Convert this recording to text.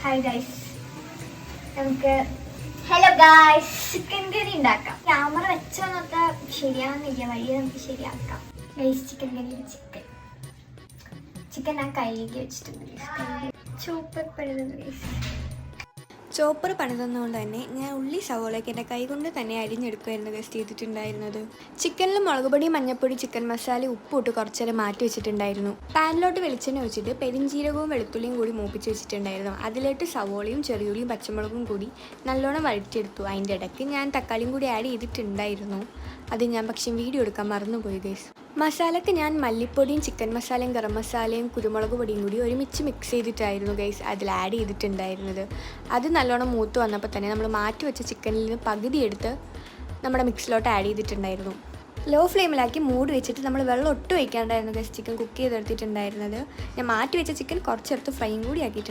Hi guys, നമുക്ക് hello guys chicken കറി ഉണ്ടാക്കാം. Camera വെച്ചോന്നൊക്കെ ശരിയാവുന്നില്ല, വഴിയെ നമുക്ക് ശരിയാക്കാം. ഗൈസ് ചിക്കൻ കറി, ചിക്കൻ ഞാൻ കഴുകി വെച്ചിട്ടുണ്ട്. ചോപ്പർ പണിതുകൊണ്ട് തന്നെ ഞാൻ ഉള്ളി സവോളയൊക്കെ എൻ്റെ കൈകൊണ്ട് തന്നെ അരിഞ്ഞെടുക്കുമായിരുന്നു ഗസ്റ്റ് ചെയ്തിട്ടുണ്ടായിരുന്നത്. ചിക്കനിൽ മുളക് പൊടി, മഞ്ഞൾപ്പൊടി, ചിക്കൻ മസാല, ഉപ്പിട്ട് കുറച്ചേരം മാറ്റി വെച്ചിട്ടുണ്ടായിരുന്നു. പാനിലോട്ട് വെളിച്ചെണ്ണ ഒഴിച്ചിട്ട് പെരിഞ്ചീരകവും വെളുത്തുള്ളിയും കൂടി മൂപ്പിച്ച് വെച്ചിട്ടുണ്ടായിരുന്നു. അതിലോട്ട് സവോളയും ചെറിയുള്ളിയും പച്ചമുളകും കൂടി നല്ലോണം വഴറ്റിയെടുത്തു. അതിൻ്റെ ഇടയ്ക്ക് ഞാൻ തക്കാളിയും കൂടി ആഡ് ചെയ്തിട്ടുണ്ടായിരുന്നു. അത് ഞാൻ പക്ഷേ വീഡിയോ എടുക്കാൻ മറന്നുപോയി ഗൈസ്. മസാലയ്ക്ക് ഞാൻ മല്ലിപ്പൊടിയും ചിക്കൻ മസാലയും ഗരം മസാലയും കുരുമുളക് പൊടിയും കൂടി ഒരുമിച്ച് മിക്സ് ചെയ്തിട്ടായിരുന്നു ഗൈസ് അതിൽ ആഡ് ചെയ്തിട്ടുണ്ടായിരുന്നത്. അത് നല്ലോണം മൂത്ത് വന്നപ്പോൾ തന്നെ നമ്മൾ മാറ്റി വെച്ച ചിക്കനിൽ നിന്ന് പകുതി എടുത്ത് നമ്മുടെ മിക്സിലോട്ട് ആഡ് ചെയ്തിട്ടുണ്ടായിരുന്നു. ലോ ഫ്ലെയിമിലാക്കി മൂടി വെച്ചിട്ട് നമ്മൾ വെള്ളം ഒട്ടും വയ്ക്കാണ്ടായിരുന്നു ഗൈസ് ചിക്കൻ കുക്ക് ചെയ്തെടുത്തിട്ടുണ്ടായിരുന്നത്. ഞാൻ മാറ്റി വെച്ച ചിക്കൻ കുറച്ചെടുത്ത് ഫ്രൈയും കൂടി ആക്കിയിട്ടുണ്ട്.